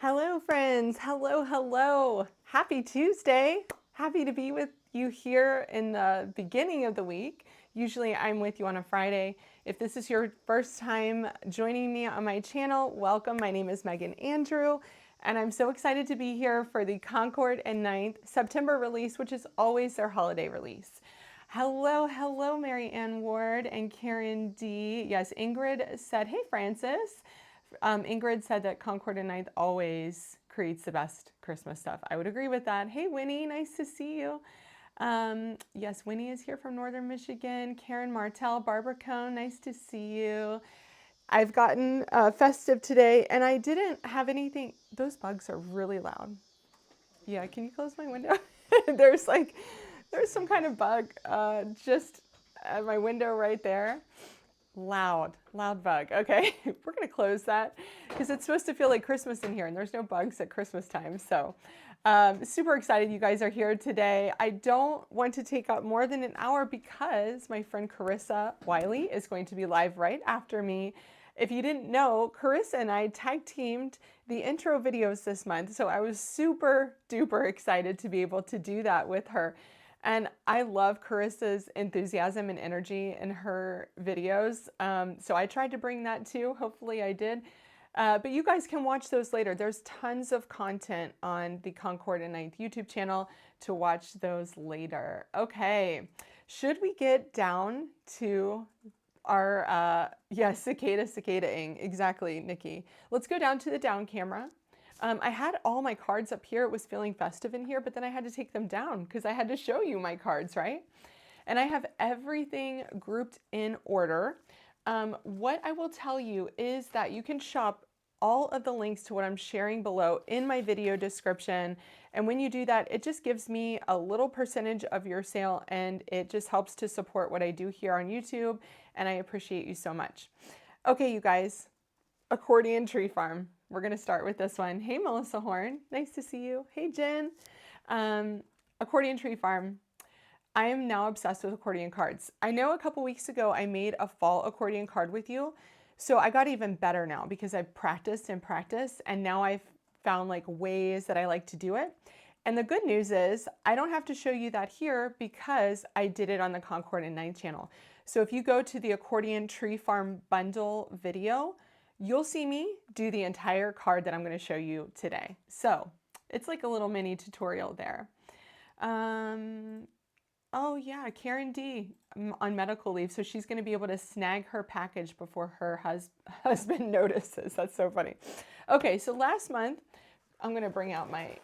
Hello friends, hello. Happy Tuesday. Happy to be with you here in the beginning of the week. Usually I'm with you on a Friday. If this is your first time joining me on my channel, welcome. My name is Megan Andrew, and I'm so excited to be here for the Concord and 9th September release, which is always their holiday release. Hello, Mary Ann Ward and Karen D. Yes, Ingrid said, hey Francis. Ingrid said that Concord and 9th always creates the best Christmas stuff. I would agree with that. Hey Winnie, nice to see you. Yes, Winnie is here from Northern Michigan. Karen Martell, Barbara Cohn, nice to see you. I've gotten festive today and I didn't have anything. Those bugs are really loud. Yeah, can you close my window? There's some kind of bug just at my window right there. Loud bug. Okay, we're gonna close that because it's supposed to feel like Christmas in here and there's no bugs at Christmas time. So super excited you guys are here today. I don't want to take up more than an hour because my friend Carissa Wiley is going to be live right after me. If you didn't know, Carissa and I tag teamed the intro videos this month, so I was super duper excited to be able to do that with her. And I love Carissa's enthusiasm and energy in her videos. So I tried to bring that too. Hopefully I did. But you guys can watch those later. There's tons of content on the Concord and 9th YouTube channel to watch those later. Okay, should we get down to our, yes, cicada-ing. Exactly, Nikki. Let's go down to the down camera. I had all my cards up here. It was feeling festive in here, but then I had to take them down because I had to show you my cards, right? And I have everything grouped in order. What I will tell you is that you can shop all of the links to what I'm sharing below in my video description. And when you do that, it just gives me a little percentage of your sale and it just helps to support what I do here on YouTube. And I appreciate you so much. Okay, you guys, Accordion Tree Farm. We're gonna start with this one. Hey, Melissa Horn, nice to see you. Hey, Jen. Accordion Tree Farm. I am now obsessed with accordion cards. I know a couple weeks ago I made a fall accordion card with you, so I got even better now because I've practiced and now I've found like ways that I like to do it. And the good news is I don't have to show you that here because I did it on the Concord and 9th channel. So if you go to the Accordion Tree Farm bundle video, you'll see me do the entire card that I'm going to show you today. So it's like a little mini tutorial there. Oh yeah, Karen D on medical leave. So she's going to be able to snag her package before her husband notices. That's so funny. Okay, so last month, I'm going to bring out my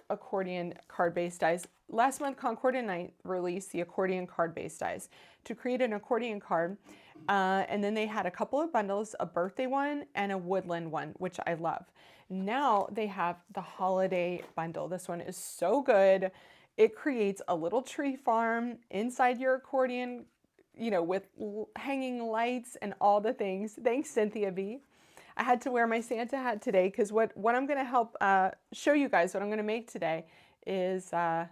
accordion card-based dies. Last month, Concord 9th released the accordion card-based dies to create an accordion card. And then they had a couple of bundles, a birthday one and a woodland one, which I love. Now they have the holiday bundle. This one is so good. It creates a little tree farm inside your accordion, you know, with hanging lights and all the things. Thanks, Cynthia B. I had to wear my Santa hat today because what I'm going to help show you guys, what I'm going to make today is Mr.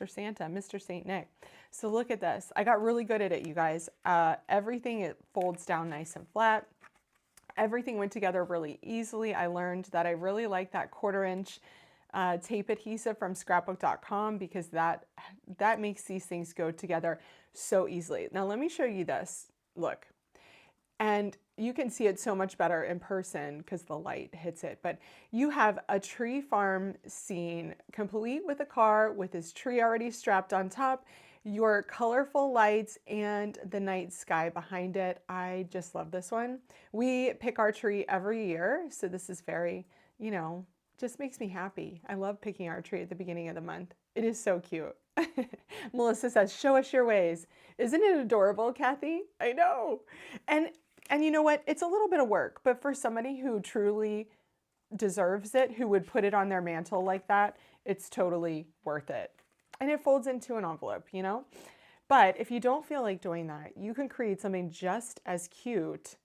Santa, Mr. Saint Nick. So look at this. I got really good at it, you guys. Everything, it folds down nice and flat. Everything went together really easily. I learned that I really like that 1/4 inch tape adhesive from scrapbook.com because that makes these things go together so easily. Now let me show you this. Look. And you can see it so much better in person because the light hits it. But you have a tree farm scene complete with a car with his tree already strapped on top, your colorful lights, and the night sky behind it. I just love this one. We pick our tree every year. So this is very, you know, just makes me happy. I love picking our tree at the beginning of the month. It is so cute. Melissa says, show us your ways. Isn't it adorable, Kathy? I know. And you know what? It's a little bit of work, but for somebody who truly deserves it, who would put it on their mantle like that, it's totally worth it. And it folds into an envelope, you know? But if you don't feel like doing that, you can create something just as cute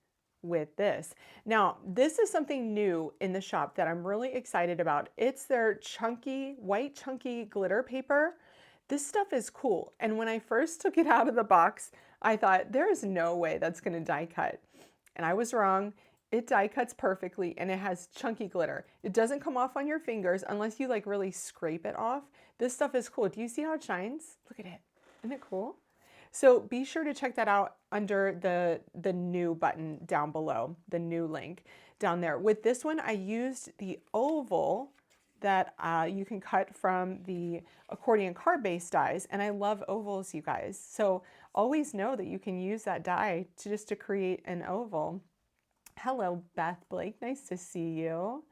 with this. Now, this is something new in the shop that I'm really excited about. It's their chunky, white chunky glitter paper. This stuff is cool. And when I first took it out of the box, I thought there is no way that's going to die cut. And I was wrong. It die cuts perfectly and it has chunky glitter. It doesn't come off on your fingers unless you like really scrape it off. This stuff is cool. Do you see how it shines? Look at it. Isn't it cool? So be sure to check that out under the new button down below, the new link down there. With this one, I used the oval that you can cut from the accordion card-based dies, and I love ovals, you guys. So always know that you can use that die to create an oval. Hello, Beth Blake, nice to see you.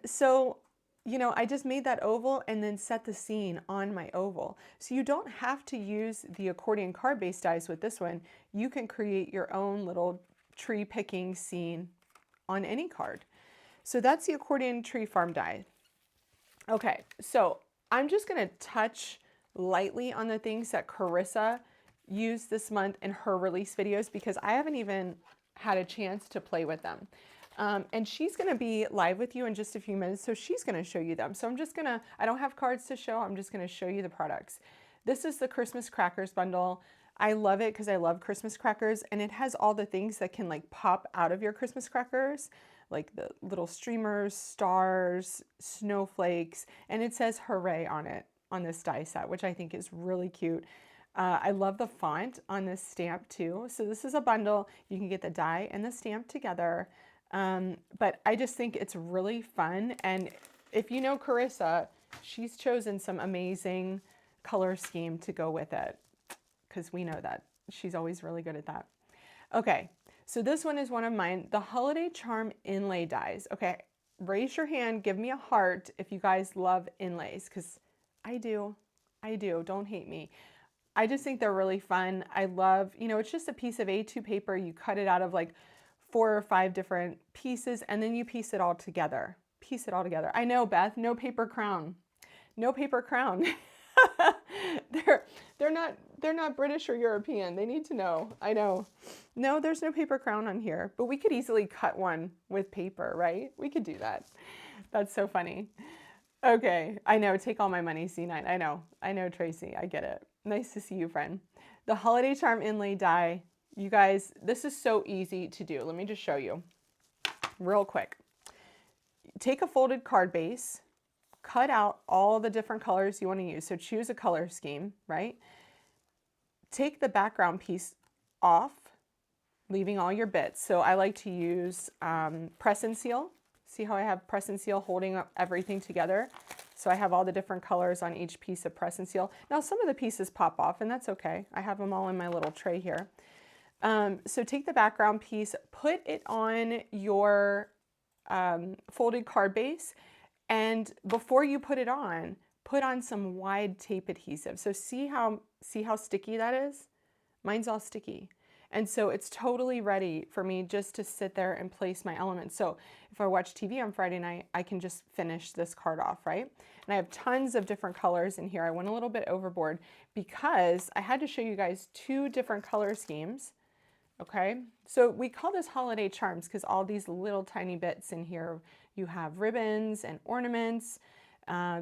So, you know, I just made that oval and then set the scene on my oval. So you don't have to use the accordion card-based dies with this one. You can create your own little tree picking scene on any card. So that's the accordion tree farm die. Okay, so I'm just gonna touch lightly on the things that Carissa used this month in her release videos because I haven't even had a chance to play with them. And she's gonna be live with you in just a few minutes, so she's gonna show you them. So I don't have cards to show, I'm just gonna show you the products. This is the Christmas crackers bundle. I love it because I love Christmas crackers, and it has all the things that can like pop out of your Christmas crackers, like the little streamers, stars, snowflakes, and it says hooray on it, on this die set, which I think is really cute. I love the font on this stamp too. So this is a bundle. You can get the die and the stamp together. But I just think it's really fun. And if you know Carissa, she's chosen some amazing color scheme to go with it because we know that. She's always really good at that. Okay, so this one is one of mine, the Holiday Charm Inlay dies. Okay, raise your hand, give me a heart if you guys love inlays, because I do, don't hate me. I just think they're really fun. I love, you know, it's just a piece of A2 paper. You cut it out of like 4 or 5 different pieces, and then you piece it all together. Piece it all together. I know, Beth, no paper crown. No paper crown. They're not British or European. They need to know. I know. No, there's no paper crown on here, but we could easily cut one with paper, right? We could do that. That's so funny. Okay, I know. Take all my money, C9. I know, Tracy. I get it. Nice to see you, friend. The Holiday Charm Inlay die. You guys, this is so easy to do. Let me just show you real quick. Take a folded card base, cut out all the different colors you want to use. So choose a color scheme, right? Take the background piece off, leaving all your bits. So I like to use press and seal. See how I have press and seal holding up everything together? So I have all the different colors on each piece of press and seal. Now some of the pieces pop off and that's okay. I have them all in my little tray here. So take the background piece, put it on your folded card base, and before you put on some wide tape adhesive. So see how sticky that is? Mine's all sticky. And so it's totally ready for me just to sit there and place my elements. So if I watch TV on Friday night, I can just finish this card off, right? And I have tons of different colors in here. I went a little bit overboard because I had to show you guys 2 different color schemes. Okay, so we call this holiday charms because all these little tiny bits in here, you have ribbons and ornaments,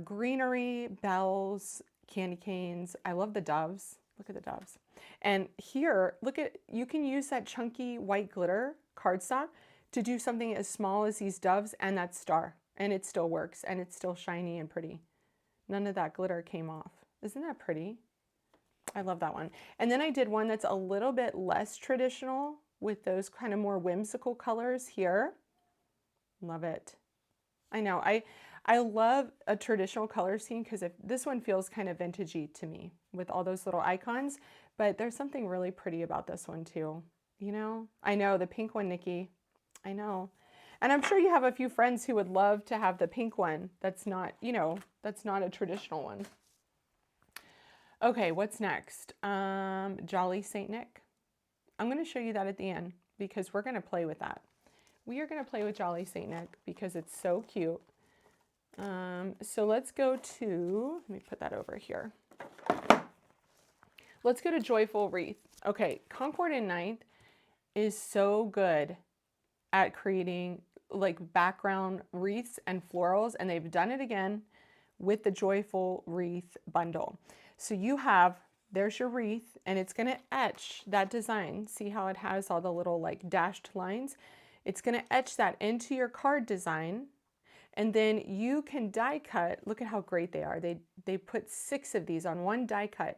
greenery, bells, candy canes. I love the doves. Look at the doves. And here, you can use that chunky white glitter cardstock to do something as small as these doves and that star. And it still works and it's still shiny and pretty. None of that glitter came off. Isn't that pretty? I love that one. And then I did one that's a little bit less traditional with those kind of more whimsical colors here. Love it. I know. I love a traditional color scheme because this one feels kind of vintagey to me with all those little icons, but there's something really pretty about this one too. You know, I know the pink one, Nikki. I know. And I'm sure you have a few friends who would love to have the pink one. That's not, you know, that's not a traditional one. Okay, what's next? Jolly Saint Nick. I'm going to show you that at the end because we're going to play with that. We are going to play with Jolly Saint Nick because it's so cute. So let's go to, let me put that over here. Let's go to Joyful Wreath. Okay, Concord 9th is so good at creating like background wreaths and florals, and they've done it again with the Joyful Wreath bundle. So you have, there's your wreath, and it's going to etch that design. See how it has all the little like dashed lines? It's going to etch that into your card design, and then you can die cut. Look at how great they are. They put 6 of these on one die cut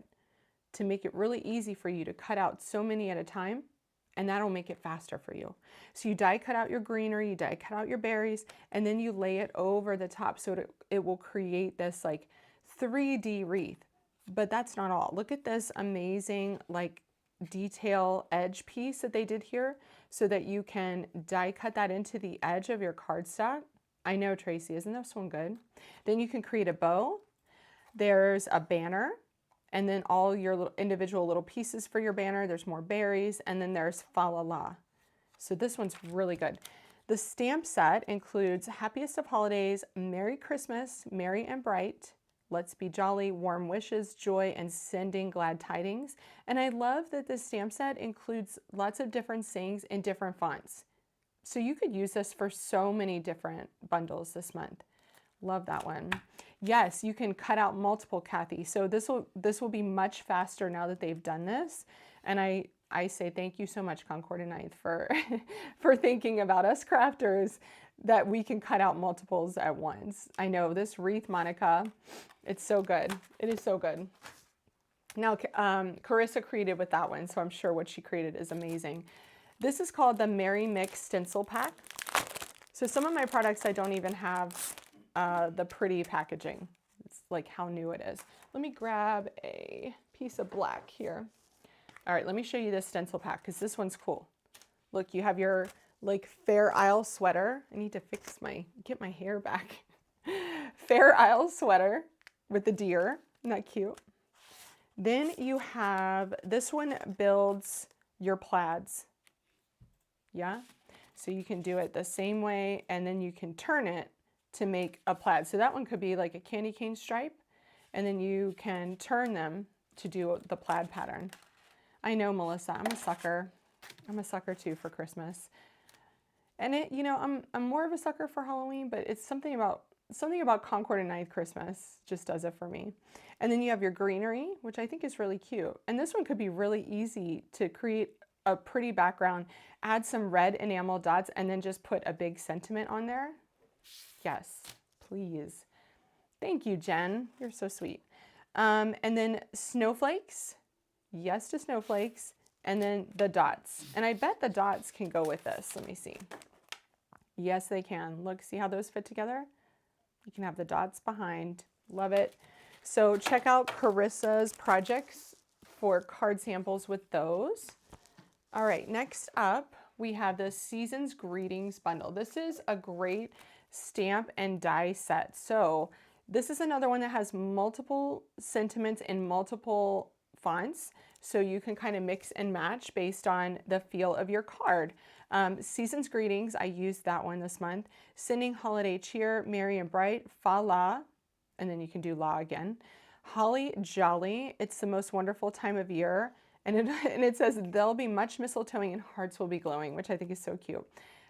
to make it really easy for you to cut out so many at a time, and that'll make it faster for you. So you die cut out your greenery, you die cut out your berries, and then you lay it over the top so it will create this like 3D wreath. But that's not all. Look at this amazing like detail edge piece that they did here so that you can die cut that into the edge of your cardstock. I know, Tracy, isn't this one good? Then you can create a bow. There's a banner, and then all your little individual little pieces for your banner. There's more berries, and then there's fa la la. So this one's really good. The stamp set includes Happiest of Holidays, Merry Christmas, Merry and Bright, Let's Be Jolly, Warm Wishes, Joy, and Sending Glad Tidings. And I love that this stamp set includes lots of different sayings in different fonts. So you could use this for so many different bundles this month. Love that one. Yes, you can cut out multiple, Kathy. So this will be much faster now that they've done this. And I say thank you so much, Concord 9th, for, for thinking about us crafters that we can cut out multiples at once. I know this wreath, Monica, it's so good. It is so good. Now, Carissa created with that one, so I'm sure what she created is amazing. This is called the Merry Mix Stencil Pack. So some of my products, I don't even have the pretty packaging. It's like how new it is. Let me grab a piece of black here. All right, let me show you this stencil pack because this one's cool. Look, you have your like Fair Isle sweater. I need to get my hair back. Fair Isle sweater with the deer. Isn't that cute? Then you have, this one builds your plaids. Yeah, so you can do it the same way, and then you can turn it to make a plaid. So that one could be like a candy cane stripe, and then you can turn them to do the plaid pattern. I know, Melissa, I'm a sucker. I'm a sucker too for Christmas. And it, you know, I'm more of a sucker for Halloween, but it's something about Concord 9th Christmas just does it for me. And then you have your greenery, which I think is really cute. And this one could be really easy to create a pretty background, add some red enamel dots, and then just put a big sentiment on there. Yes, please. Thank you, Jen. You're so sweet. And then snowflakes. Yes to snowflakes. And then the dots. And I bet the dots can go with this. Let me see. Yes, they can. Look, see how those fit together? You can have the dots behind Love it. So check out Carissa's projects for card samples with those. All right, next up, we have the Season's Greetings bundle. This is a great stamp and die set. So this is another one that has multiple sentiments in multiple fonts. So you can kind of mix and match based on the feel of your card. Season's Greetings, I used that one this month. Sending Holiday Cheer, Merry and Bright, Fa La, and then you can do La again. Holly Jolly, it's the most wonderful time of year. And it says, there'll be much mistletoeing and hearts will be glowing, which I think is so cute.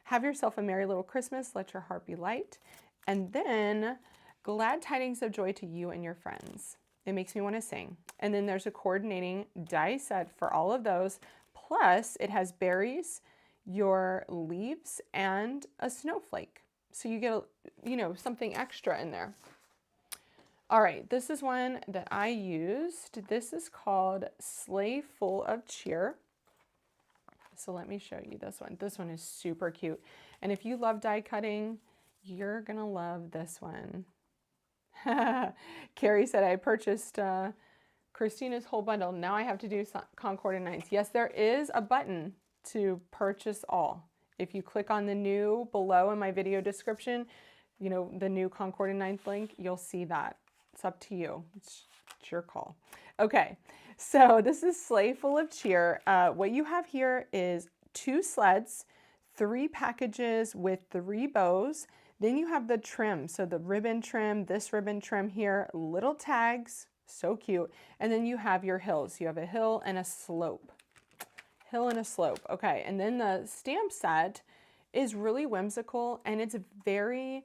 Have yourself a merry little Christmas. Let your heart be light. And then glad tidings of joy to you and your friends. It makes me want to sing. And then there's a coordinating die set for all of those. Plus it has berries, your leaves, and a snowflake. So you get, something extra in there. All right, this is one that I used. This is called Sleigh Full of Cheer. So let me show you this one. This one is super cute. And if you love die cutting, you're gonna love this one. Carrie said, I purchased Christina's whole bundle. Now I have to do Concord 9th. Yes, there is a button to purchase all. If you click on the new below in my video description, the new Concord 9th link, you'll see that. It's up to you. It's your call. Okay, so this is Sleigh Full of Cheer. What you have here is 2 sleds, 3 packages with 3 bows. Then you have the trim. So the ribbon trim, this ribbon trim here, little tags, so cute. And then you have your hills. You have a hill and a slope. Hill and a slope. Okay, and then the stamp set is really whimsical and it's very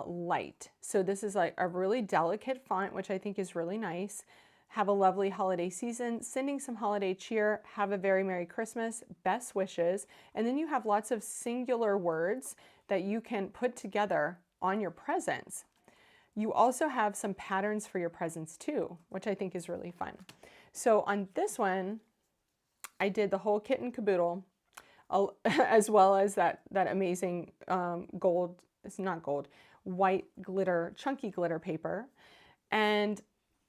light. So this is like a really delicate font, which I think is really nice. Have a lovely holiday season, sending some holiday cheer, have a very Merry Christmas, best wishes. And then you have lots of singular words that you can put together on your presents. You also have some patterns for your presents too, which I think is really fun. So on this one, I did the whole kit and caboodle, as well as that amazing gold, it's not gold, white glitter, chunky glitter paper. And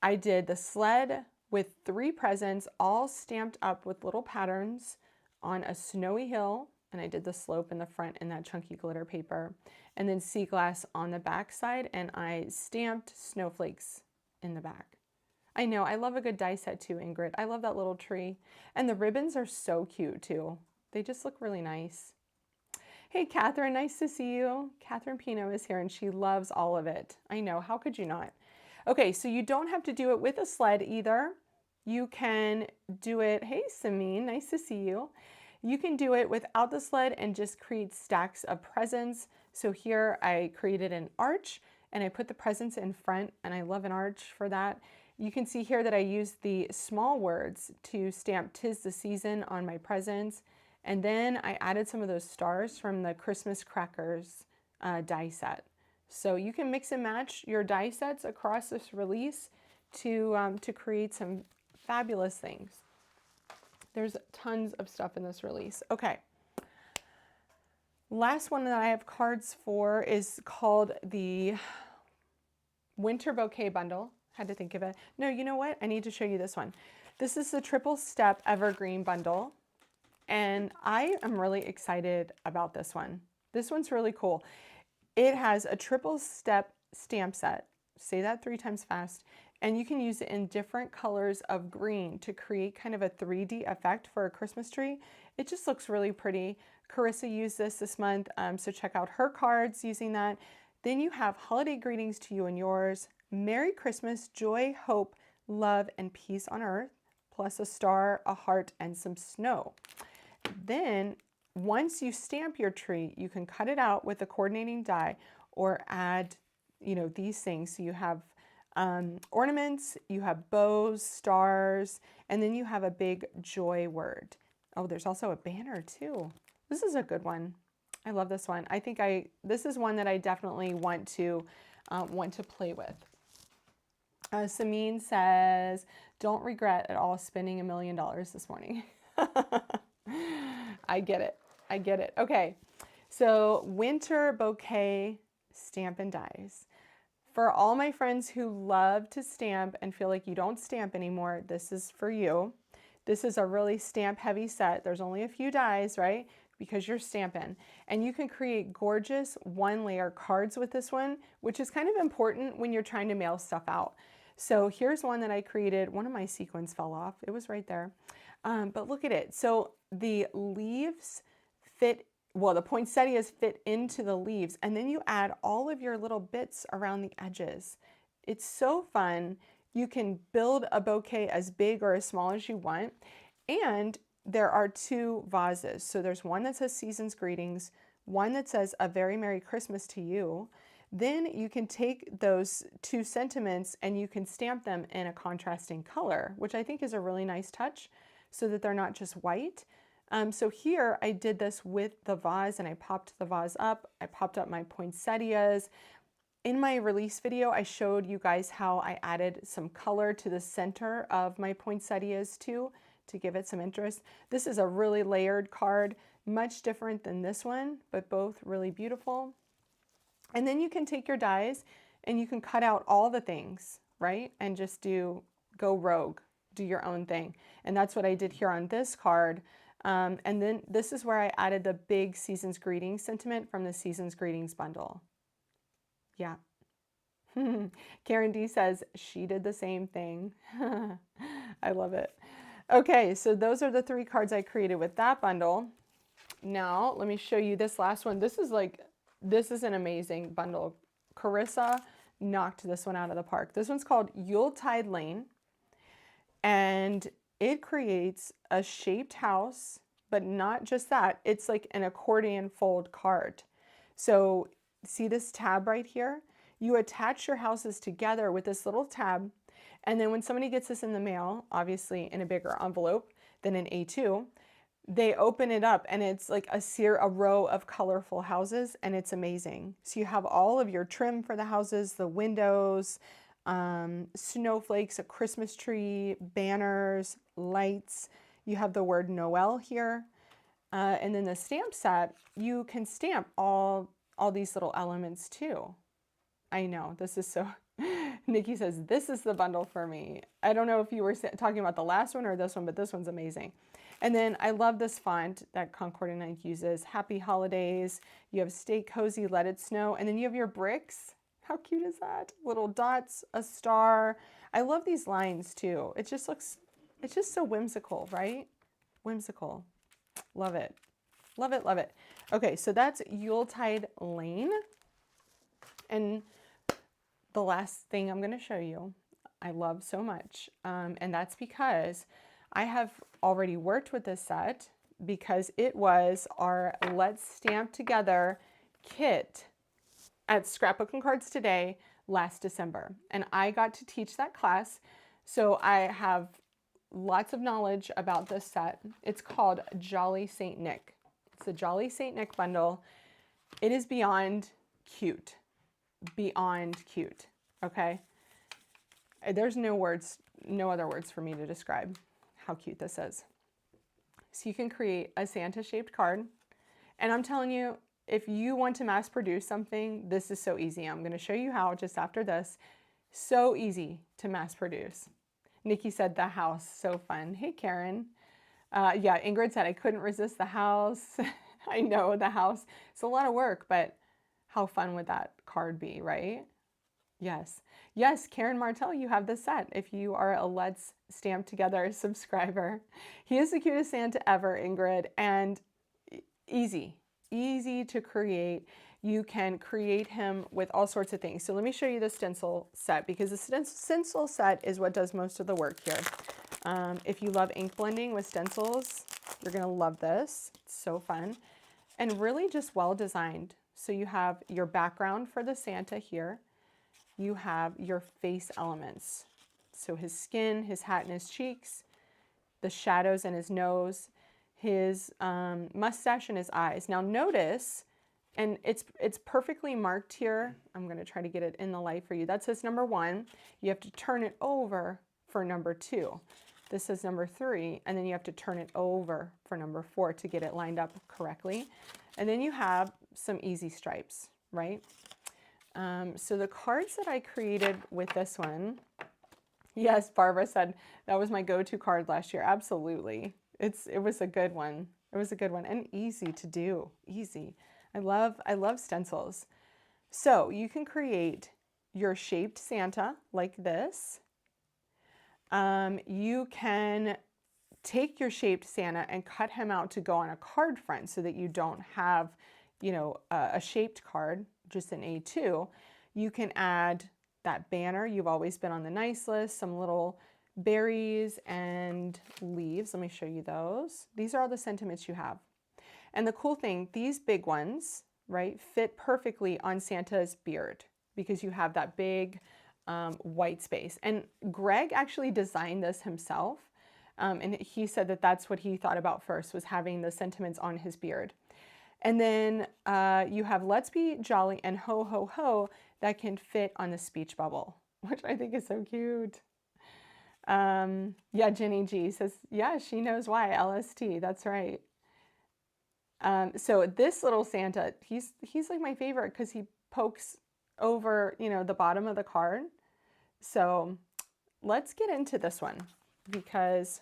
I did the sled with 3 presents, all stamped up with little patterns on a snowy hill. And I did the slope in the front in that chunky glitter paper. And then sea glass on the back side, and I stamped snowflakes in the back. I know, I love a good die set too, Ingrid. I love that little tree. And the ribbons are so cute too. They just look really nice. Hey, Catherine, nice to see you. Catherine Pino is here and she loves all of it. I know, how could you not? Okay, so you don't have to do it with a sled either. You can do it, hey, Sameen, nice to see you. You can do it without the sled and just create stacks of presents. So here I created an arch and I put the presents in front, and I love an arch for that. You can see here that I used the small words to stamp "'Tis the Season" on my presents. And then I added some of those stars from the Christmas Crackers die set. So you can mix and match your die sets across this release to create some fabulous things. There's tons of stuff in this release. Okay. Last one that I have cards for is called the Winter Bouquet Bundle. Had to think of it. No, you know what? I need to show you this one. This is the Triple Step Evergreen Bundle. And I am really excited about this one. This one's really cool. It has a triple step stamp set. Say that 3 times fast. And you can use it in different colors of green to create kind of a 3D effect for a Christmas tree. It just looks really pretty. Carissa used this month, so check out her cards using that. Then you have holiday greetings to you and yours. Merry Christmas, joy, hope, love, and peace on earth, plus a star, a heart, and some snow. Then once you stamp your tree, you can cut it out with a coordinating die or add, these things. So you have ornaments, you have bows, stars, and then you have a big joy word. Oh, there's also a banner too. This is a good one. I love this one. I think this is one that I definitely want to play with. Sameen says, don't regret at all spending $1 million this morning. I get it. I get it. Okay. So Winter Bouquet Stamp and Dies. For all my friends who love to stamp and feel like you don't stamp anymore, this is for you. This is a really stamp heavy set. There's only a few dies, right? Because you're stamping. And you can create gorgeous one layer cards with this one, which is kind of important when you're trying to mail stuff out. So here's one that I created. One of my sequins fell off. It was right there. But look at it. So the leaves fit, well, the poinsettias fit into the leaves, and then you add all of your little bits around the edges. It's so fun. You can build a bouquet as big or as small as you want. And there are two vases. So there's one that says Season's Greetings, one that says A Very Merry Christmas to You. Then you can take those two sentiments and you can stamp them in a contrasting color, which I think is a really nice touch so that they're not just white. So here I did this with the vase and I popped the vase up. I popped up my poinsettias. In my release video, I showed you guys how I added some color to the center of my poinsettias too, to give it some interest. This is a really layered card, much different than this one, but both really beautiful. And then you can take your dies and you can cut out all the things, right? And just go rogue, do your own thing. And that's what I did here on this card. And then this is where I added the big Season's Greetings sentiment from the Season's Greetings bundle. Yeah. Karen D says she did the same thing. I love it. Okay, so those are the 3 cards I created with that bundle. Now, let me show you this last one. This is an amazing bundle. Carissa knocked this one out of the park. This one's called Yuletide Lane, and it creates a shaped house, but not just that. It's like an accordion fold card. So see this tab right here? You attach your houses together with this little tab, and then when somebody gets this in the mail, obviously in a bigger envelope than an A2, they open it up and it's like a row of colorful houses, and it's amazing. So you have all of your trim for the houses, the windows, snowflakes, a Christmas tree, banners, lights. You have the word Noel here. And then the stamp set, you can stamp all these little elements too. I know, this is so, Nikki says, this is the bundle for me. I don't know if you were talking about the last one or this one, but this one's amazing. And then I love this font that Concord 9th uses. Happy Holidays. You have Stay Cozy, Let It Snow. And then you have your bricks. How cute is that? Little dots, a star. I love these lines too. It just looks, it's just so whimsical, right? Whimsical. Love it. Love it, love it. Okay, so that's Yuletide Lane. And the last thing I'm going to show you, I love so much. And that's because I have already worked with this set because it was our Let's Stamp Together kit at Scrapbook and Cards Today last December. And I got to teach that class. So I have lots of knowledge about this set. It's called Jolly Saint Nick. It's the Jolly Saint Nick bundle. It is beyond cute. Beyond cute. Okay. There's no other words for me to describe how cute this is. So you can create a Santa shaped card. And I'm telling you, if you want to mass produce something, this is so easy. I'm going to show you how just after this. So easy to mass produce. Nikki said the house, so fun. Hey, Karen. Yeah, Ingrid said I couldn't resist the house. I know the house. It's a lot of work, but how fun would that card be, right? Yes. Yes, Karen Martell, you have the set if you are a Let's Stamp Together subscriber. He is the cutest Santa ever, Ingrid, and easy to create. You can create him with all sorts of things. So let me show you the stencil set, because the stencil set is what does most of the work here. If you love ink blending with stencils, you're going to love this. It's so fun and really just well designed. So you have your background for the Santa here. You have your face elements. So his skin, his hat and his cheeks, the shadows in his nose, his mustache and his eyes. Now notice, and it's perfectly marked here. I'm going to try to get it in the light for you. That says number 1. You have to turn it over for number 2. This says number 3, and then you have to turn it over for number 4 to get it lined up correctly. And then you have some easy stripes, right? So the cards that I created with this one, yes, Barbara said that was my go-to card last year. Absolutely. It was a good one. It was a good one and easy to do. Easy. I love stencils. So you can create your shaped Santa like this. You can take your shaped Santa and cut him out to go on a card front so that you don't have, you know, a shaped card, just an A2. You can add that banner. You've always been on the nice list, some little berries and leaves. Let me show you those. These are all the sentiments you have. And the cool thing, these big ones, right, fit perfectly on Santa's beard because you have that big white space. And Greg actually designed this himself. And he said that that's what he thought about first, was having the sentiments on his beard. And then you have Let's Be Jolly and Ho Ho Ho that can fit on the speech bubble, which I think is so cute. Yeah, Jenny G says, yeah, she knows why, LST, that's right. So this little Santa, he's like my favorite because he pokes over, you know, the bottom of the card. So let's get into this one because,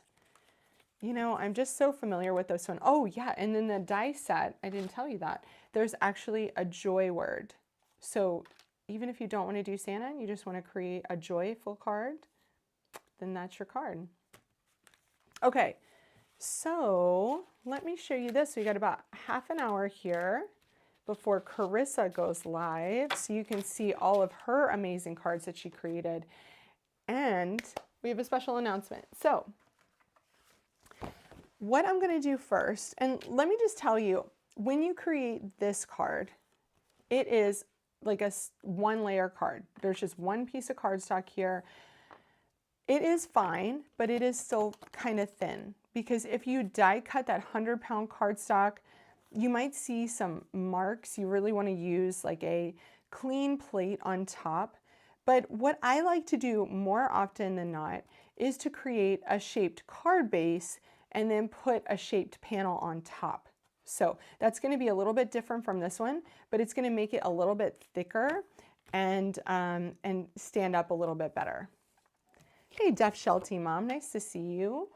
you know, I'm just so familiar with this one. Oh yeah, and then the die set, I didn't tell you that, there's actually a joy word. So even if you don't want to do Santa and you just want to create a joyful card, then that's your card. Okay, so let me show you this. We got about half an hour here before Carissa goes live, so you can see all of her amazing cards that she created. And we have a special announcement. So what I'm going to do first, and let me just tell you, when you create this card, it is like a one layer card. There's just one piece of cardstock here. It is fine, but it is still kind of thin because if you die cut that 100-pound cardstock, you might see some marks. You really want to use like a clean plate on top. But what I like to do more often than not is to create a shaped card base and then put a shaped panel on top. So that's going to be a little bit different from this one, but it's going to make it a little bit thicker and stand up a little bit better. Hey, Deaf Shelty Mom, nice to see you.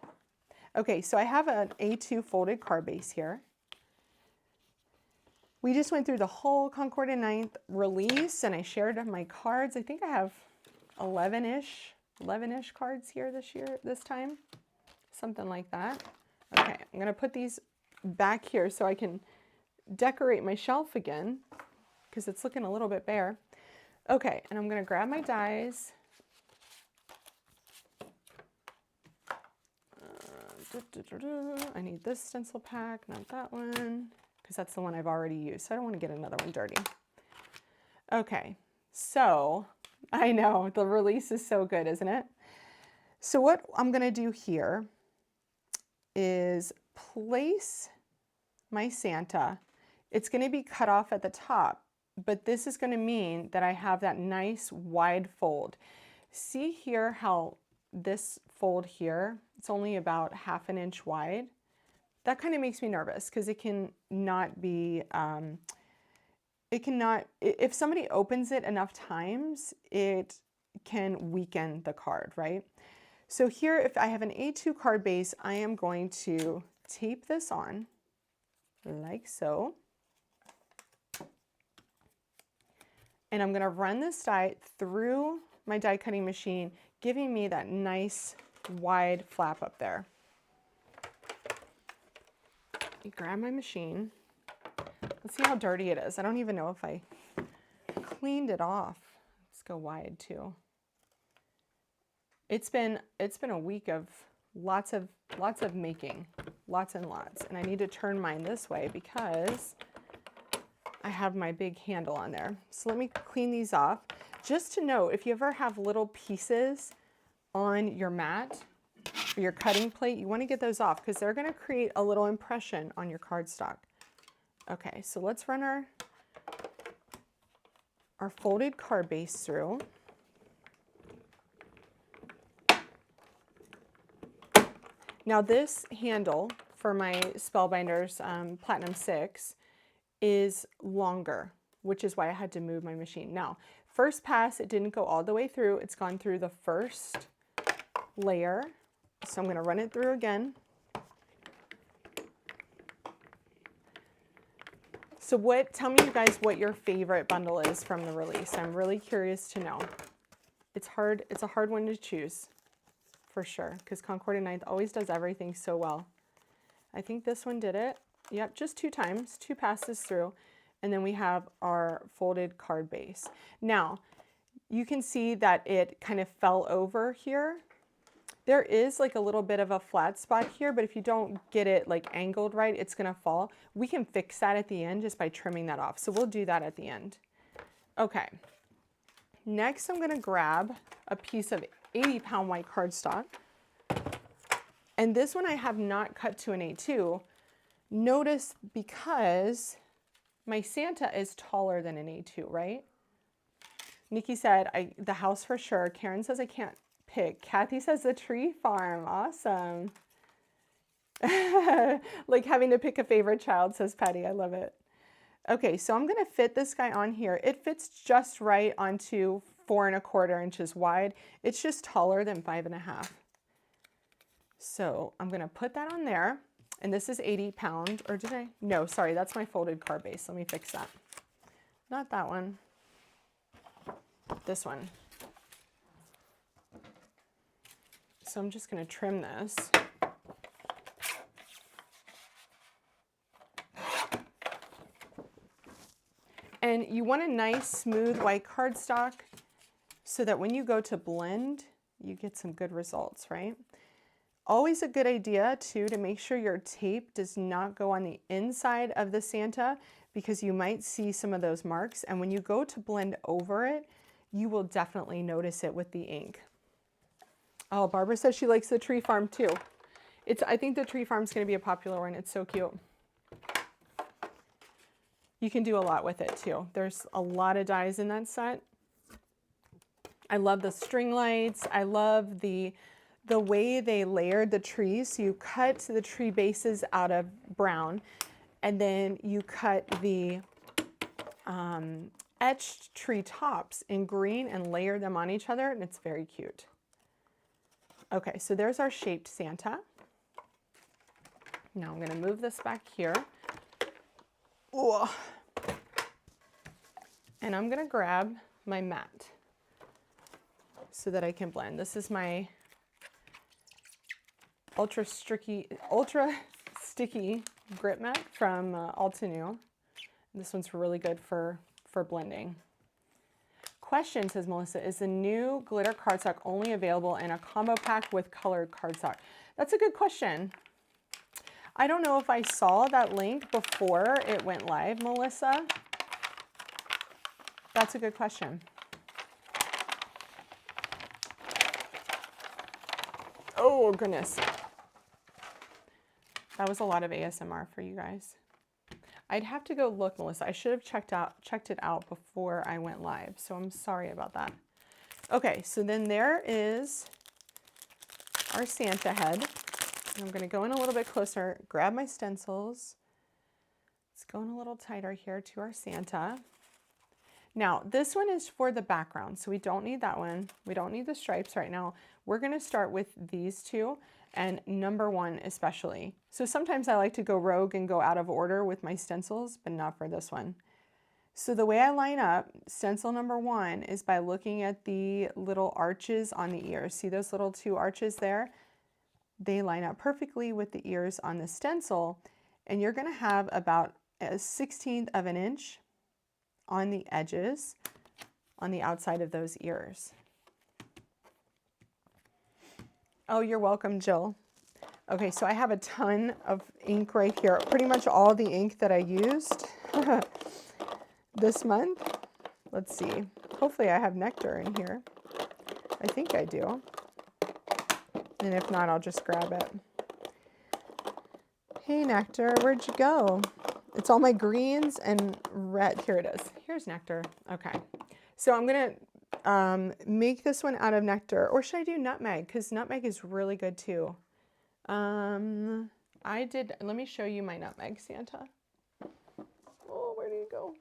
Okay, so I have an A2 folded card base here. We just went through the whole Concord 9th release and I shared my cards. I think I have 11-ish cards here this time, something like that. Okay, I'm gonna put these back here so I can decorate my shelf again because it's looking a little bit bare. Okay, and I'm gonna grab my dies. I need this stencil pack, not that one, because that's the one I've already used. So I don't want to get another one dirty. Okay, so I know the release is so good, isn't it? So what I'm going to do here is place my Santa. It's going to be cut off at the top, but this is going to mean that I have that nice wide fold. See here how this fold here, it's only about ½ an inch wide. That kind of makes me nervous because it can not be, if somebody opens it enough times, it can weaken the card, right? So here, if I have an A2 card base, I am going to tape this on like so. And I'm going to run this die through my die cutting machine, giving me that nice wide flap up there. I grab my machine. Let's see how dirty it is. I don't even know if I cleaned it off. Let's go wide too. It's been a week of lots of making, lots and lots. And I need to turn mine this way because I have my big handle on there. So let me clean these off. Just to note, if you ever have little pieces on your mat or your cutting plate, you want to get those off because they're going to create a little impression on your cardstock. Okay, so let's run our folded card base through. Now this handle for my Spellbinders Platinum 6 is longer which is why I had to move my machine. Now, first pass, it didn't go all the way through. It's gone through the first layer. So I'm going to run it through again. So tell me you guys what your favorite bundle is from the release. I'm really curious to know. It's a hard one to choose for sure, because Concord 9th always does everything so well. I think this one did it. Yep, just 2 times, 2 passes through. And then we have our folded card base. Now, you can see that it kind of fell over here. There is like a little bit of a flat spot here, but if you don't get it like angled right, it's gonna fall. We can fix that at the end just by trimming that off. So we'll do that at the end. Okay, next I'm gonna grab a piece of 80-pound white cardstock. And this one I have not cut to an A2. Notice because my Santa is taller than an A2, right? Nikki said, the house for sure. Karen says I can't pick. Kathy says the tree farm. Awesome. Like having to pick a favorite child, says Patty. I love it. Okay, so I'm going to fit this guy on here. It fits just right onto 4 1/4 inches wide. It's just taller than 5 1/2. So I'm going to put that on there. And this is 80 pound, or did I? No, sorry, that's my folded card base. Let me fix that. Not that one. This one. So I'm just going to trim this. And you want a nice smooth white cardstock so that when you go to blend, you get some good results, right? Always a good idea too to make sure your tape does not go on the inside of the Santa, because you might see some of those marks. And when you go to blend over it, you will definitely notice it with the ink. Oh, Barbara says she likes the tree farm too. I think the tree farm is going to be a popular one. It's so cute. You can do a lot with it too. There's a lot of dies in that set. I love the string lights. I love the way they layered the trees. So you cut the tree bases out of brown, and then you cut the etched tree tops in green and layer them on each other, and it's very cute. Okay, so there's our shaped Santa. Now I'm going to move this back here. Ooh. And I'm going to grab my mat so that I can blend. This is my ultra sticky grip mat from Altenew. This one's really good for blending. Question, says Melissa, is the new glitter cardstock only available in a combo pack with colored cardstock? That's a good question. I don't know if I saw that link before it went live, Melissa. That's a good question. Oh, goodness. That was a lot of ASMR for you guys. I'd have to go look, Melissa. I should have checked it out before I went live, so I'm sorry about that. Okay, so then there is our Santa head. I'm going to go in a little bit closer, grab my stencils. Let's go in a little tighter here to our Santa. Now, this one is for the background, so we don't need that one. We don't need the stripes right now. We're going to start with these two, and number 1 especially. So sometimes I like to go rogue and go out of order with my stencils, but not for this one. So the way I line up stencil number 1 is by looking at the little arches on the ears. See those little 2 arches there? They line up perfectly with the ears on the stencil, and you're going to have about a 1/16 of an inch on the edges on the outside of those ears. Oh, you're welcome, Jill. Okay, so I have a ton of ink right here. Pretty much all the ink that I used this month. Let's see. Hopefully I have nectar in here. I think I do. And if not, I'll just grab it. Hey, nectar, where'd you go? It's all my greens and red. Here it is. Here's nectar. Okay. So I'm going to make this one out of nectar, or should I do nutmeg? Because nutmeg is really good too. Let me show you my nutmeg Santa. Oh, where did it go?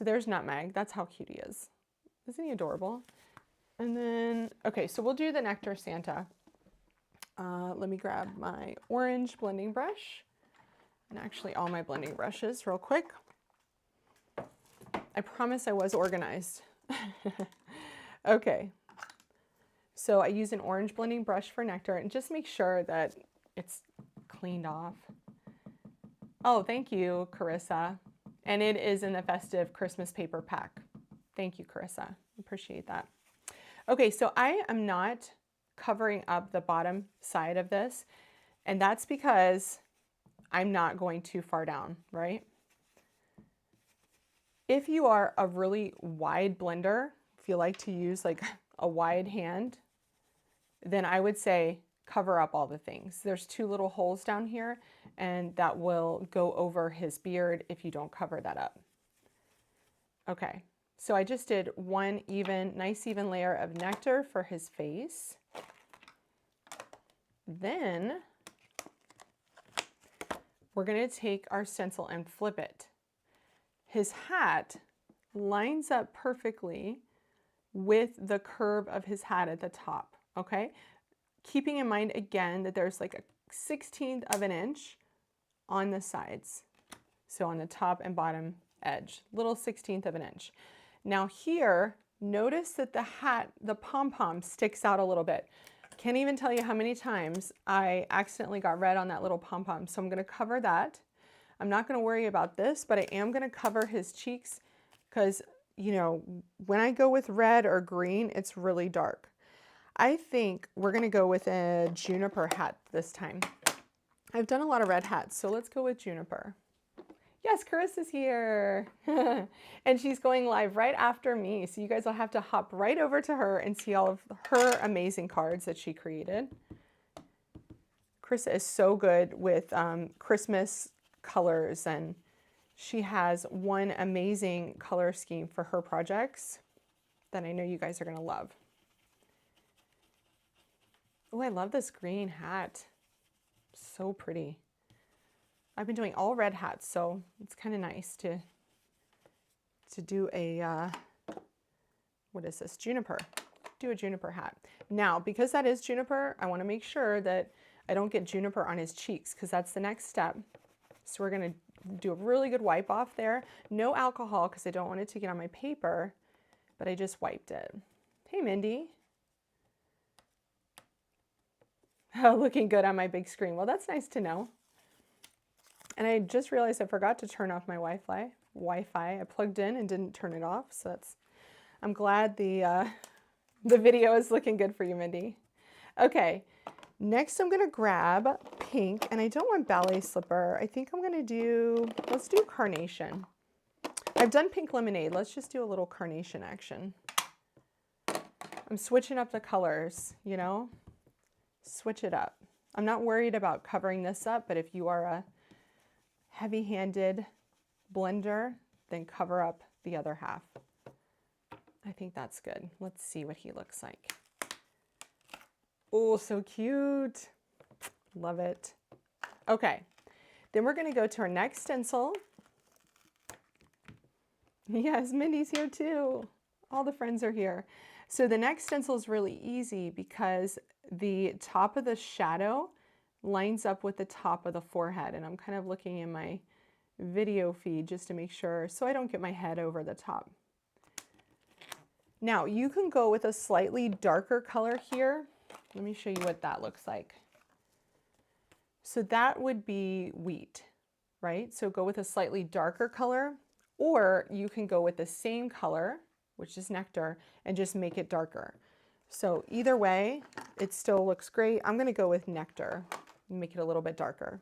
So there's Nutmeg. That's how cute he is. Isn't he adorable? And then, okay, so we'll do the Nectar Santa. Let me grab my orange blending brush, and actually all my blending brushes real quick. I promise I was organized. Okay, so I use an orange blending brush for Nectar, and just make sure that it's cleaned off. Oh, thank you, Carissa. And it is in the festive Christmas paper pack. Thank you, Carissa. Appreciate that. Okay, so I am not covering up the bottom side of this, and that's because I'm not going too far down, right? If you are a really wide blender, if you like to use like a wide hand, then I would say cover up all the things. There's 2 little holes down here, and that will go over his beard if you don't cover that up. Okay, so I just did one nice even layer of nectar for his face. Then we're going to take our stencil and flip it. His hat lines up perfectly with the curve of his hat at the top, okay? Keeping in mind again that there's like a 1/16 of an inch on the sides. So on the top and bottom edge, little 1/16 of an inch. Now here, notice that the hat, the pom-pom sticks out a little bit. Can't even tell you how many times I accidentally got red on that little pom-pom. So I'm gonna cover that. I'm not gonna worry about this, but I am gonna cover his cheeks because, you know, when I go with red or green, it's really dark. I think we're gonna go with a juniper hat this time. I've done a lot of red hats, so let's go with juniper. Yes, Carissa's here. And she's going live right after me. So you guys will have to hop right over to her and see all of her amazing cards that she created. Carissa is so good with Christmas colors, and she has one amazing color scheme for her projects that I know you guys are gonna love. Oh, I love this green hat. So pretty. I've been doing all red hats, so it's kind of nice to do a, what is this, juniper. Do a juniper hat. Now, because that is juniper, I want to make sure that I don't get juniper on his cheeks, because that's the next step. So we're going to do a really good wipe off there. No alcohol, because I don't want it to get on my paper, but I just wiped it. Hey, Mindy. Oh, looking good on my big screen. Well, that's nice to know. And I just realized I forgot to turn off my Wi-Fi. I plugged in and didn't turn it off. So I'm glad the video is looking good for you, Mindy. Okay, next I'm gonna grab pink, and I don't want ballet slipper. I think I'm gonna let's do carnation. I've done pink lemonade. Let's just do a little carnation action. I'm switching up the colors, you know? Switch it up. I'm not worried about covering this up, but if you are a heavy-handed blender, then cover up the other half. I think that's good. Let's see what he looks like. Oh, so cute. Love it. Okay, then we're gonna go to our next stencil. Yes, Mindy's here too. All the friends are here. So the next stencil is really easy because the top of the shadow lines up with the top of the forehead, and I'm kind of looking in my video feed just to make sure so I don't get my head over the top. Now you can go with a slightly darker color here. Let me show you what that looks like. So that would be wheat, right? So go with a slightly darker color, or you can go with the same color, which is nectar, and just make it darker. So either way, it still looks great. I'm gonna go with nectar. Make it a little bit darker.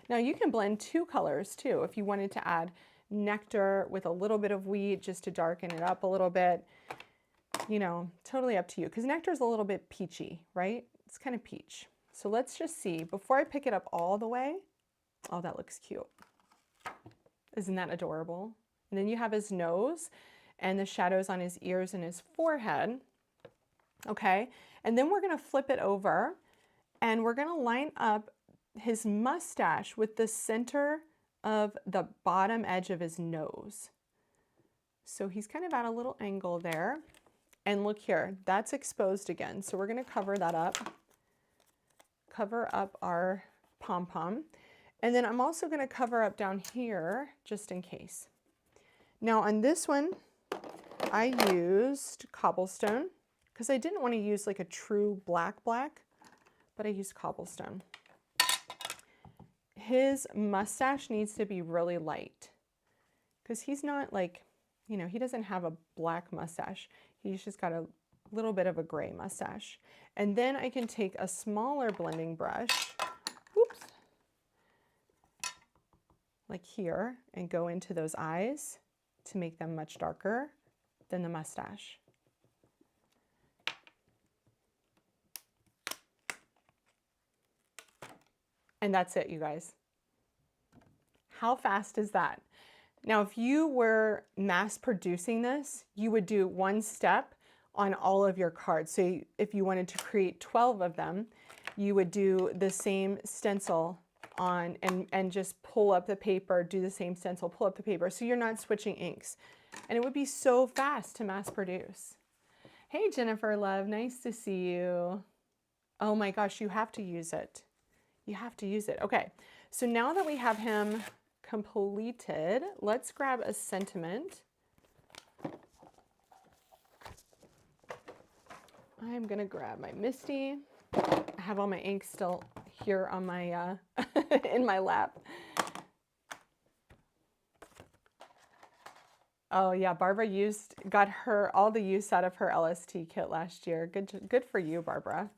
Now you can blend 2 colors too if you wanted to add nectar with a little bit of wheat just to darken it up a little bit. You know, totally up to you, because nectar is a little bit peachy, right? It's kind of peach. So let's just see, before I pick it up all the way, oh, that looks cute. Isn't that adorable? And then you have his nose and the shadows on his ears and his forehead. Okay, and then we're gonna flip it over and we're gonna line up his mustache with the center of the bottom edge of his nose. So he's kind of at a little angle there. And look here, that's exposed again. So we're gonna cover that up, cover up our pom-pom. And then I'm also gonna cover up down here just in case. Now on this one, I used cobblestone because I didn't want to use like a true black, but I used cobblestone. His mustache needs to be really light because he's not like, you know, he doesn't have a black mustache. He's just got a little bit of a gray mustache. And then I can take a smaller blending brush, whoops, like here, and go into those eyes to make them much darker than the mustache. And that's it, you guys. How fast is that? Now, if you were mass producing this, you would do one step on all of your cards. So if you wanted to create 12 of them, you would do the same stencil on and just pull up the paper, do the same stencil, pull up the paper. So you're not switching inks. And it would be so fast to mass produce. Hey, Jennifer Love, nice to see you. Oh my gosh, you have to use it. You have to use it. Okay, so now that we have him completed, let's grab a sentiment. I'm gonna grab my Misty. I have all my ink still here on my in my lap. Oh yeah, Barbara got all the use out of her LST kit last year. Good for you, Barbara.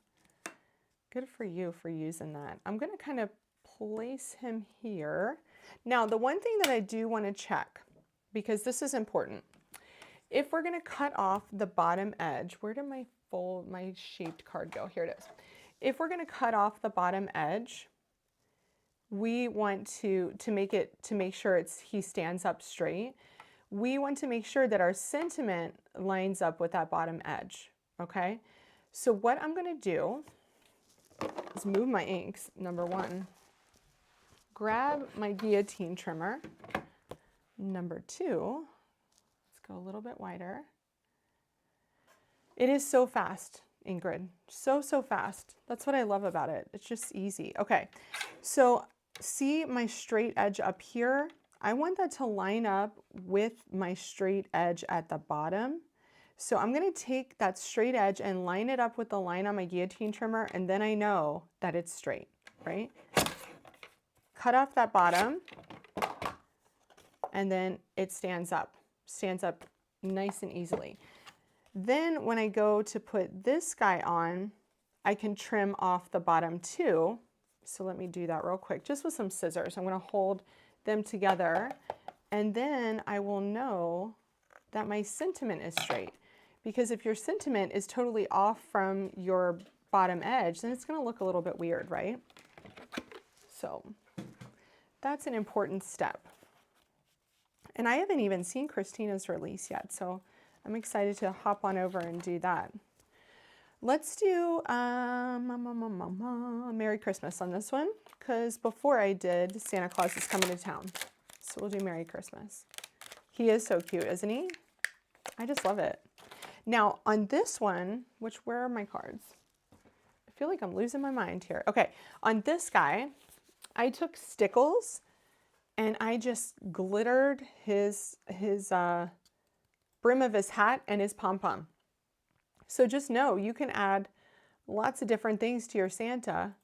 Good for you for using that. I'm gonna kind of place him here. Now, the one thing that I do want to check, because this is important, if we're going to cut off the bottom edge, where did my shaped card go? Here it is. If we're going to cut off the bottom edge, we want to make sure he stands up straight. We want to make sure that our sentiment lines up with that bottom edge. Okay. So what I'm going to do is move my inks. Number one. Grab my guillotine trimmer. Number two, let's go a little bit wider. It is so fast, Ingrid. So fast. That's what I love about it. It's just easy. Okay, so see my straight edge up here? I want that to line up with my straight edge at the bottom. So I'm gonna take that straight edge and line it up with the line on my guillotine trimmer, and then I know that it's straight, right? Cut off that bottom, and then it stands up nice and easily. Then when I go to put this guy on, I can trim off the bottom too. So let me do that real quick, just with some scissors. I'm gonna hold them together, and then I will know that my sentiment is straight. Because if your sentiment is totally off from your bottom edge, then it's gonna look a little bit weird, right? So that's an important step. And I haven't even seen Christina's release yet, so I'm excited to hop on over and do that. Let's do Merry Christmas on this one, because before I did Santa Claus is Coming to Town. So we'll do Merry Christmas. He is so cute, isn't he? I just love it. Now on this one, where are my cards? I feel like I'm losing my mind here. Okay, on this guy, I took stickles and I just glittered his brim of his hat and his pom-pom. So just know you can add lots of different things to your Santa,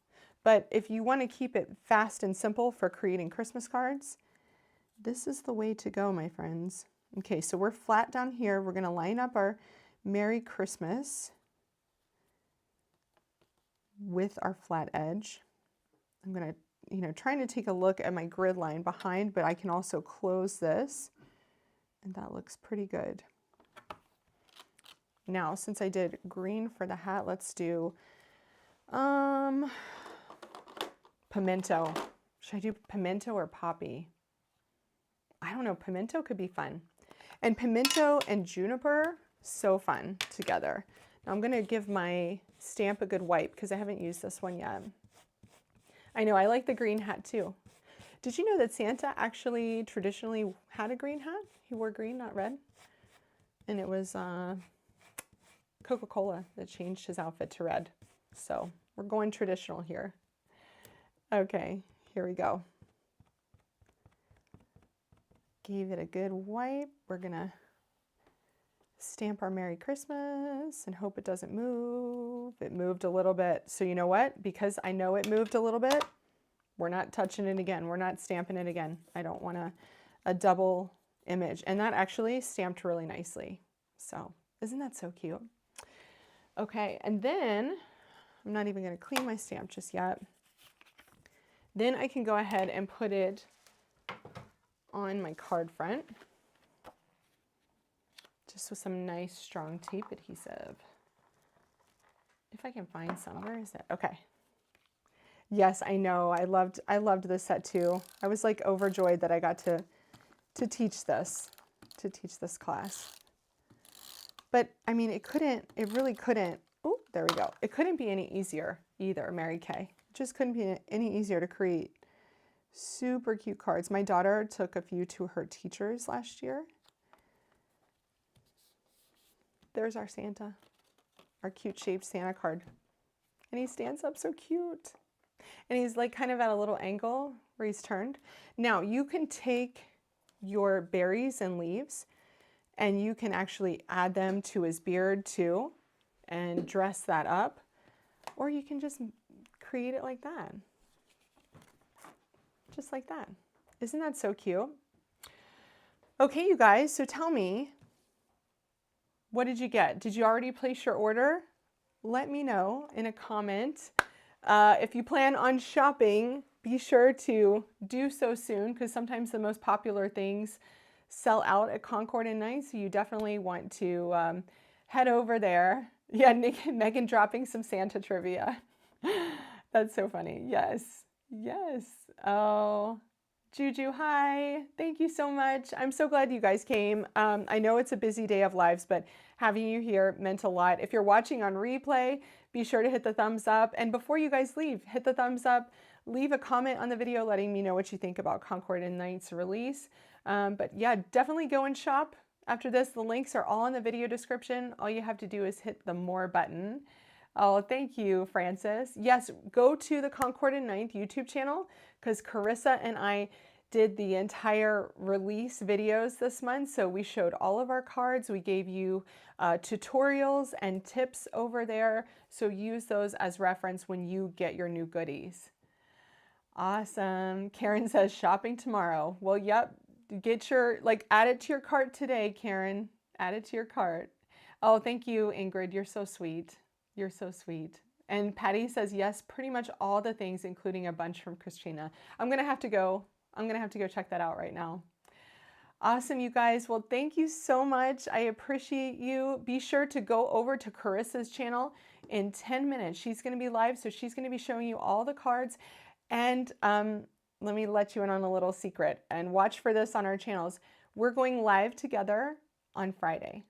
but if you want to keep it fast and simple for creating Christmas cards, this is the way to go, my friends. Okay, so we're flat down here. We're going to line up our Merry Christmas with our flat edge. I'm going to trying to take a look at my grid line behind, but I can also close this, and that looks pretty good. Now, since I did green for the hat, let's do pimento. Should I do pimento or poppy? I don't know, pimento could be fun. And pimento and juniper, so fun together. Now I'm gonna give my stamp a good wipe because I haven't used this one yet. I know, I like the green hat too. Did you know that Santa actually traditionally had a green hat? He wore green, not red. And it was Coca-Cola that changed his outfit to red. So we're going traditional here. Okay, here we go. Gave it a good wipe. We're gonna stamp our Merry Christmas and hope it doesn't move. It moved a little bit. So you know what? Because I know it moved a little bit, we're not touching it again. We're not stamping it again. I don't want a double image. And that actually stamped really nicely. So isn't that so cute? Okay, and then I'm not even gonna clean my stamp just yet. Then I can go ahead and put it on my card front, just with some nice strong tape adhesive. If I can find some, where is it? Okay. Yes, I know. I loved this set too. I was like overjoyed that I got to teach this class. But I mean, it really couldn't, oh, there we go. It couldn't be any easier either, Mary Kay. It just couldn't be any easier to create super cute cards. My daughter took a few to her teachers last year. There's our Santa, our cute shaped Santa card. And he stands up so cute. And he's like kind of at a little angle where he's turned. Now you can take your berries and leaves and you can actually add them to his beard too and dress that up. Or you can just create it like that. Just like that. Isn't that so cute? Okay, you guys, so tell me, what did you get? Did you already place your order? Let me know in a comment. If you plan on shopping, be sure to do so soon because sometimes the most popular things sell out at Concord 9th, so you definitely want to head over there. Yeah, Megan dropping some Santa trivia. That's so funny. Yes, yes. Oh, Juju, hi. Thank you so much. I'm so glad you guys came. I know it's a busy day of lives, but having you here meant a lot. If you're watching on replay, be sure to hit the thumbs up. And before you guys leave, hit the thumbs up. Leave a comment on the video letting me know what you think about Concord 9th's release. But yeah, definitely go and shop. After this, the links are all in the video description. All you have to do is hit the more button. Oh, thank you, Francis. Yes, go to the Concord 9th YouTube channel because Carissa and I did the entire release videos this month. So we showed all of our cards. We gave you tutorials and tips over there. So use those as reference when you get your new goodies. Awesome. Karen says shopping tomorrow. Well, yep. Get your, add it to your cart today, Karen. Add it to your cart. Oh, thank you, Ingrid. You're so sweet. You're so sweet. And Patty says, yes, pretty much all the things, including a bunch from Christina. I'm going to have to go check that out right now. Awesome, you guys. Well, thank you so much. I appreciate you. Be sure to go over to Carissa's channel in 10 minutes. She's going to be live, so she's going to be showing you all the cards. And let me let you in on a little secret and watch for this on our channels. We're going live together on Friday.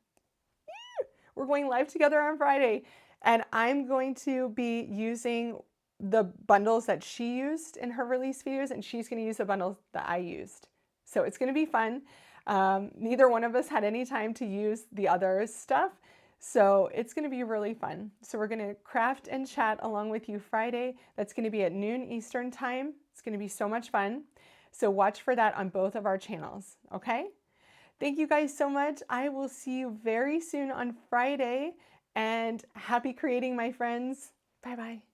We're going live together on Friday. And I'm going to be using the bundles that she used in her release videos, and she's going to use the bundles that I used. So it's going to be fun. Neither one of us had any time to use the other's stuff, so it's going to be really fun. So we're going to craft and chat along with you Friday. That's going to be at noon Eastern time. It's going to be so much fun. So watch for that on both of our channels, okay? Thank you guys so much. I will see you very soon on Friday. And happy creating, my friends. Bye-bye.